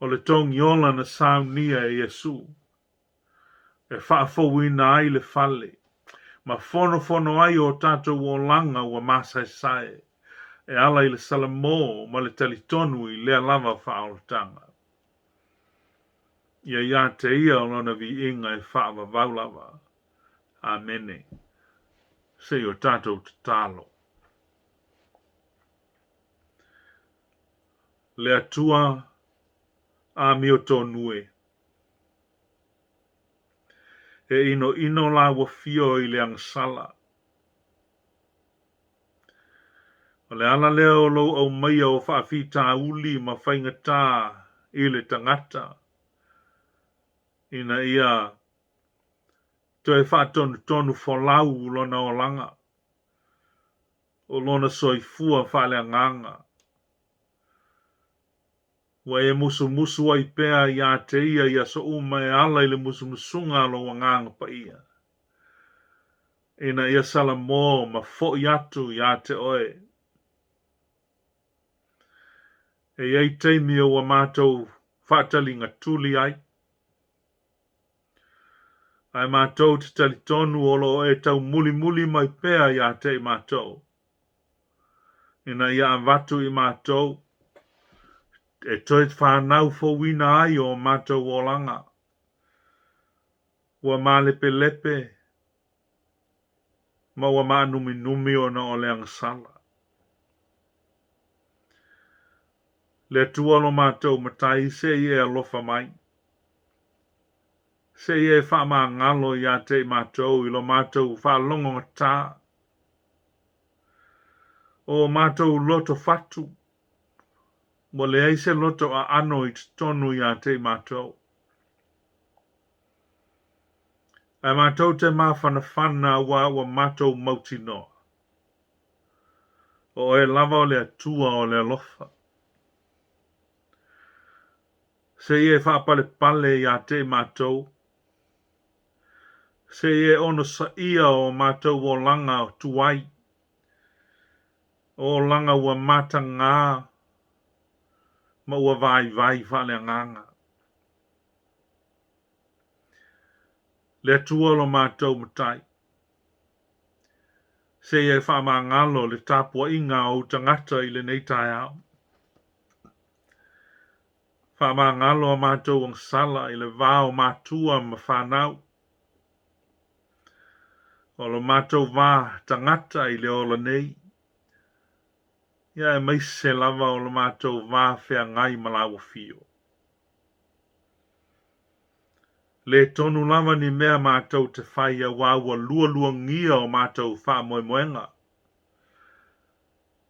O le tongi ola na Sauniga e Iesu. E whaafowina ai le fale. Ma fono ai o tātou o langa ua masai e ala i le salamo ma le talitonu i lea lava whaoltanga. Ia te ia o lona vi inga e whaava vaulava. Amene. Se o tātou te talo. Le atua a mio tonue. E ino la wafio i le angsala. O le ala leo lo au maia o whaafita uli ma whaingata i le tangata. Ina ia to e whaatonu wholau lona o langa. O lona soifua whale anganga. Wa e musu ai pea ia te ia so uma e ala i le musunga lo wanganga pa ia. Ina ia salamo ma fo atu ia te oe. E iei teimi o wa mātou whaatalinga tuli ai. Ai mātou te talitonu o lo e tau muli mai pea ia te mātou. Ina ia avatu i mātou. E toi whanau fo wina ai o mātou o langa. Wa mā lepe. Ma wa mā numi o na o le angsala. Le tualo mātou matai se ie alofa mai. Se ie wha ngalo ia te mātou ilo mātou wha longo ngata. O mātou loto fatu. Mo le eise loto a ano i tonu ia te mātou. Ai mātou te mawhana wa mātou mautinoa. O e lava o le atua o le alofa. Se ie whaapale ia te mātou. Se ie ono sa ia o mātou o langa tuai. O langa ua mata ngā. Ma ua vai whale nganga. Le atua lo mātou matai. Se ie whaamangalo le tāpua inga o tangata i le neitai au. Whaamangalo a mātou ang sala i le vāo mātua ma whanau. O lo mātou vā tangata i le ola nei. Ia e meise lava o lo mātou vā whea ngai malawa fio. Le tonu lava ni mea mātou te whaia wāua lua ngia o mātou wha moenga.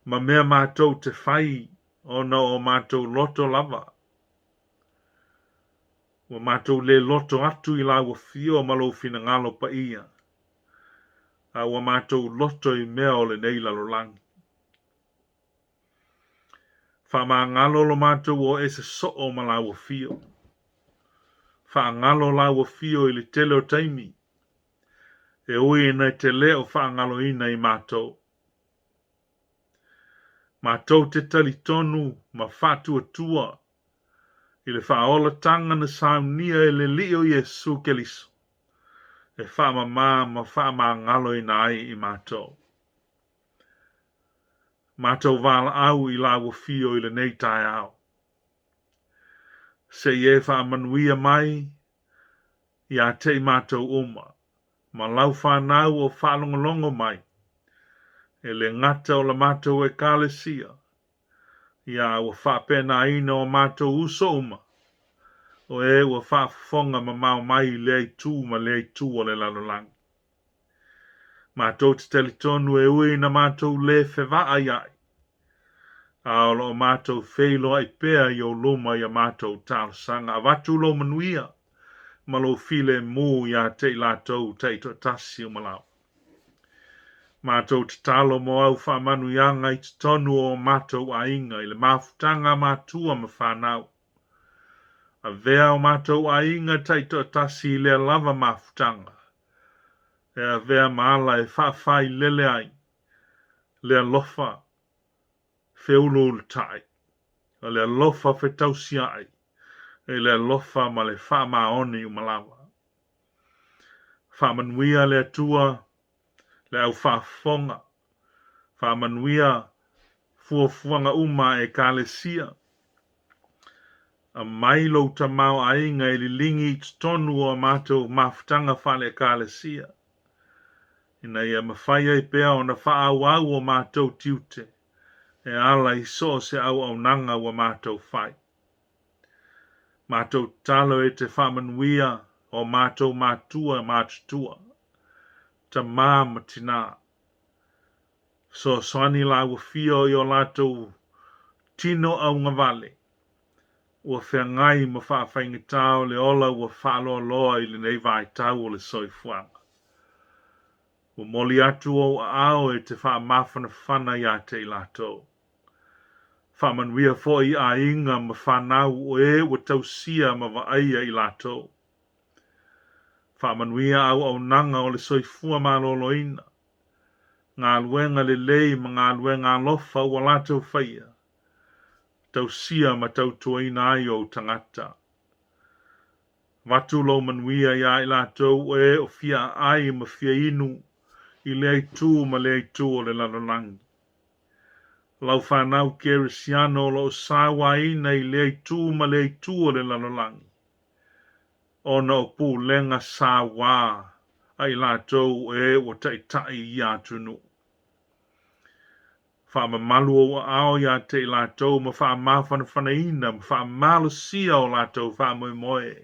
Ma mea mātou te whai o na o mātou loto lava. Wa mātou le loto atu i lawa fio malo fina ngalo pa ia. A wa mātou loto i mea o le nei lalo langi. Wha ngalo lo mātou o ese so o malawa fio. Wha ngalo lawa fio i le tele o taimi. E ui nei te leo wha ngalo ina i mātou. Mātou te talitonu ma whātua tua. I le whaola tanga na Sauniga e le lio Iesu Keliso. E wha ma wha ngalo ina ai i mātou. Mātou wala au i lawa fio i le nei tai au. Se ie wha manuia mai, ia te mātou uma. Ma lau whanau o whalongolongo mai. E le ngata o la mātou e kālesia. Ia ua whapena ina o mātou uso uma. O e ua whafonga ma mau mai lei tū ma lei tū o le lalolang. Mātou te telitonu e ui na mātou le whewaa ai. A o mātou wheilo ai pēa i o loma i a mātou tālasanga. A watu lo manuia. Ma lo file mū ia te lātou te to tasi o malau. Mātou te talo mo au whamanu ianga i te tonu o mātou a inga i le mafutanga mātua ma whanau. A vea o mātou a inga te to tasi le lava mafutanga. E a vea maala e whawhai lele ai. Le lofa. Feulu tai. Le lofa fe tausia ai. e le lofa ma le wha maoni o malawa. Wha manuia le atua le au wha fonga. Wha manuia fuafuanga uma e kalesia. A mailo ta mau a inga i lingi tonu o mātou mafutanga whale kalesia. Ina ia mawhaia i pea o na wha au au o mātou tiute. E ala i so se au nanga o mātou whai. Mātou talo e te whamanuia o mātou mātua mātutua. Ta māma tina. So soani la ua fio i o lātou tino au ngavale. Ua whea ngai ma whaafengi tau le ola ua whaaloa loa i le nei vai tau o le soifuanga. Ua moli atu o ao e te whaamawhana whana i a te i lātou. Whamanuia fo i a inga ma whanau o e ua tausia ma wa aia i lātou. Whamanuia au nanga o le soifua malolo ina. Ngā luenga le lei ma ngā luenga lofa ua lātou whaia. Tausia ma tautua ina ai o tangata. Watu lo manuia ia i lātou e o fia ai ma fia inu i le aitu ma le aitu o le lalolangi. Lau whanau kerisiano lo sawa ina i le aitu ma le aitu o le lalolangi. Ona o pū lenga sawa ai lātou e o taitai i atunu. Wha malu o ao ia te i lātou ma wha mawhana whanaina ma wha malu sia o lātou wha moe moe.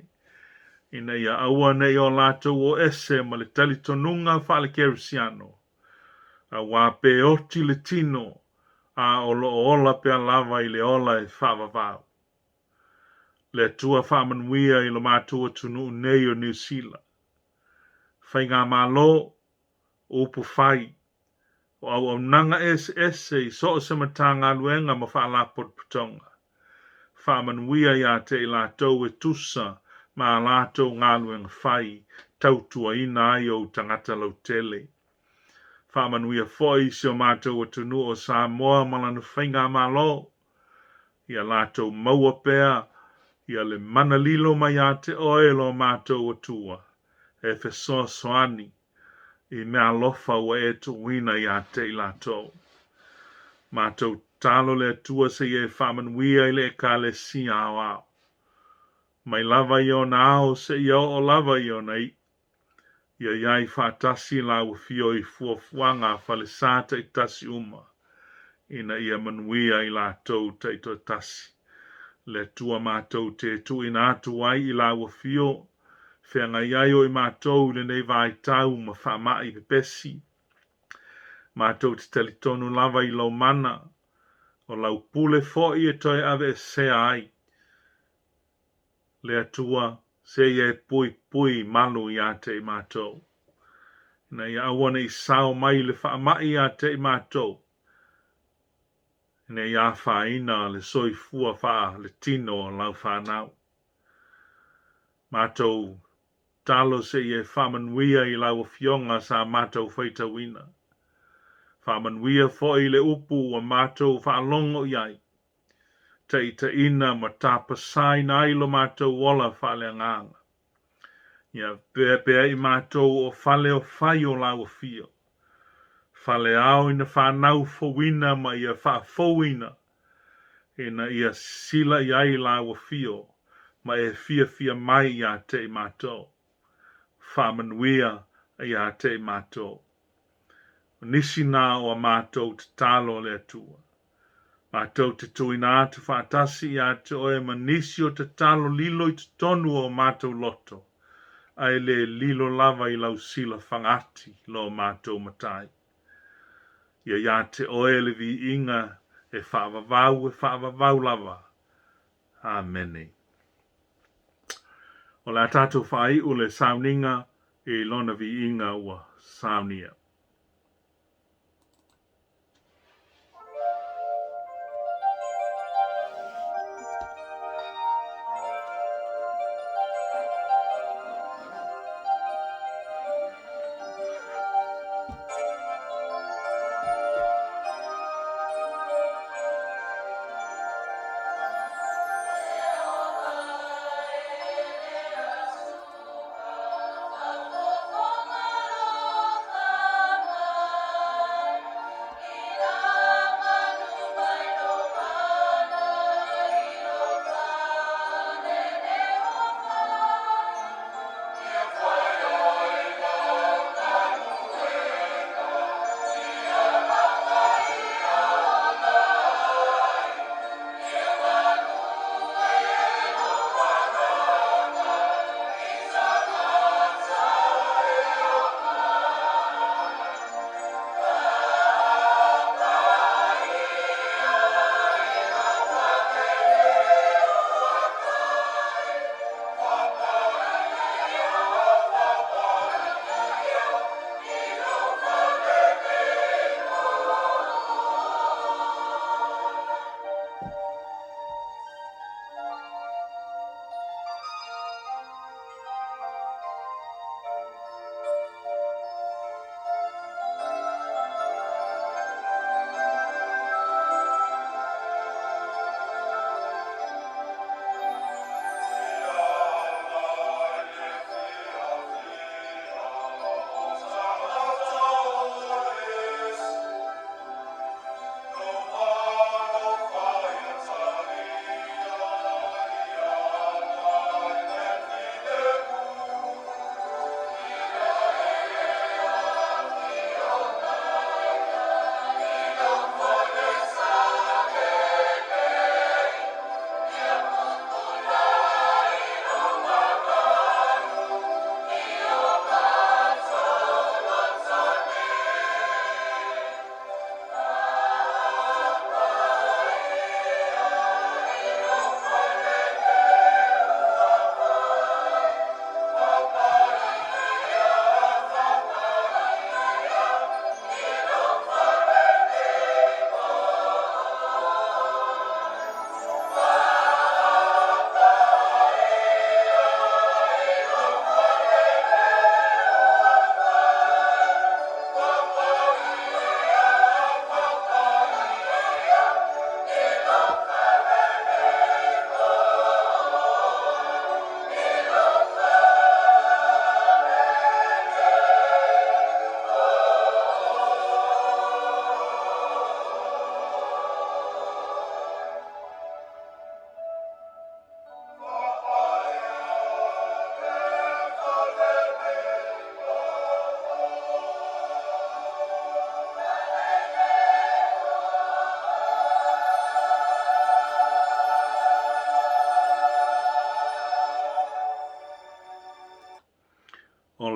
Ina ia aua nei o lātou o ese ma le talitonunga wha le kerisiano. A wā pe oti le tino a o lo ola pe lava i le ola e wha wawau. Le tua wha manuia i lo mātua tunu nei o New Zealand. Whai ngā malo upu whai. O au nanga ese i so se matanga luenga ma wha lapot putonga. Wha manuia ia te i lātou e tusa ma lātou ngā luenga whai tautua ina ai o tangata lau tele. Wha manuia foi si o mātou o tunu o Samoa malanu whainga malo. Ia lātou maua pea, ia le manalilo mai a te oelo mātou o tua. E whesoa soani. I mea lofa wa e tu wina i a te i lātou. Mātou talo le tua se e whamanuia i le ka le si au au. Mai lava i o na au se i o lava i o nei. Ia iai whaatasi la u fio i fuafuanga whale sāta i tasi uma. Ina ia manuia i lātou te ito tasi. Le tua mātou te tu ina atu ai i la u fio. Whenga iai o i mātou le nei vai tau ma whamai pepesi. Mātou te telitonu lava i lau mana. O lau pule fo i e toi ave e se ai. Le atua se i e pui malu i a te i mātou. Na i awane i sao mai le whamai a te i mātou. Na i a whaina le soifua wha le tino o lau whanau. Mātou talo se i e whamanuia i lau fionga sa mātou whaita wina. Whamanuia fo i le upu o mātou whaalongo iai. Te ina ma tāpa saina ilo mātou wola whale nganga. Ia pēpea i mātou o whale o whai o lau fio. Whale au ina whanau fowina ma ia whaafowina. Ina ia sila iai lau fio. Ma e fia mai ia te i mātou. Whamanuia ia te i mātou. Nisi nā o mātou te talo le atua. Mātou te tuina atu whaatasi ia te oe ma nisi o te talo lilo i te tonu o mātou loto. Ai le lilo lava i lau sila whangati lo mātou matai. Ia te oe le vi inga e whaavavau lava. Amene. O la tātou whai o le Sauniga e lona vi inga ua Saunia.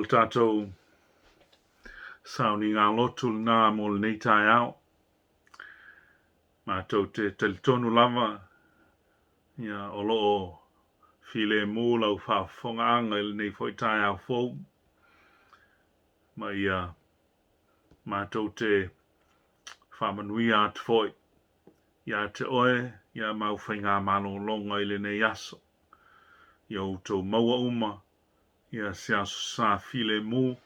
le tātou Sauniga Lotu nā mo le nei tai au. Mātou te talitonu lava, ia o loo file mū lau whaafonga le nei foi tai au fou. Ma ia mātou te whamanuia atu foi. Ia te oe, ia mau whainga malo longa le nei aso. Ia utou maua uma, ia se aso sa file mū,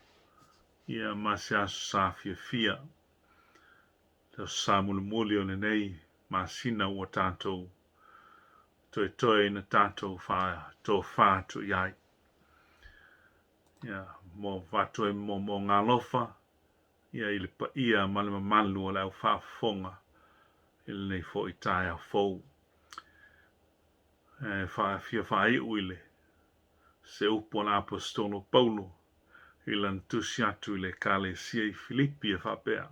ia ma se aso sa fia. Te sa muli o le nei, ma sina ua tātou. Toe na tātou tō whātu iai. Ia, mo whātoi mo ngā lofa, ia ili pa ia malima malu o lau whaafonga, ili nei fo i tai au fou. Fia whai uile, se upo na apostolo Paulo, ilan tusiatu ile kale siei Filipi e whapea.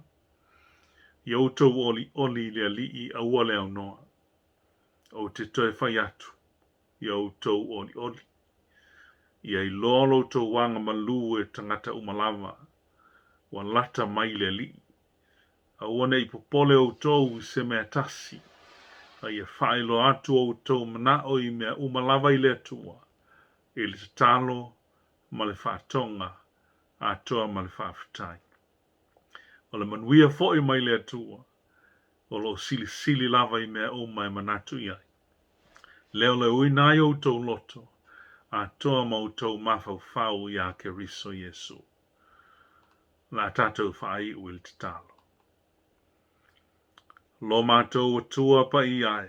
Ia utou oli le li a ua leo noa. O te toe whai atu, ia utou oli. Ia i lolo tau wanga malu e tangata umalava, wa lata mai le li. A ua nei popole utou se mea tasi, a ia whaelo atu utou manao i mea umalava i le atua, e le talo ma le whaatonga, a toa ma le whaafitai. O le manuia foi mai le atua, o lo sili lava i mea uma e manatu iai. Leo le uinai utou loto, a toa mautou mawhau ia ke riso Yesu. La tātou whai uil te talo. Lo mātou atua pa i ai.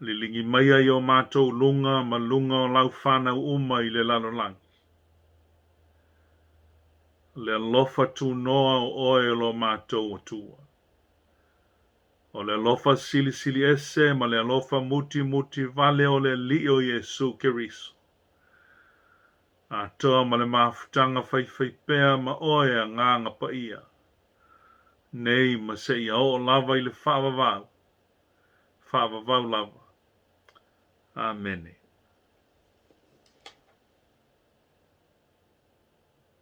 Lilingi maia i o mātou lunga ma lunga o lau whanau uma i le lalolang. Le lofa tu noa o oe lo mātou atua. O le lofa sili ese ma le lofa muti vale o le li o Yesu ke riso. A toa ma le mafutanga whai pea ma oe a nganga pa ia. Nei ma se ia o lava i le whaavavau. Whaavavau lava. Amen.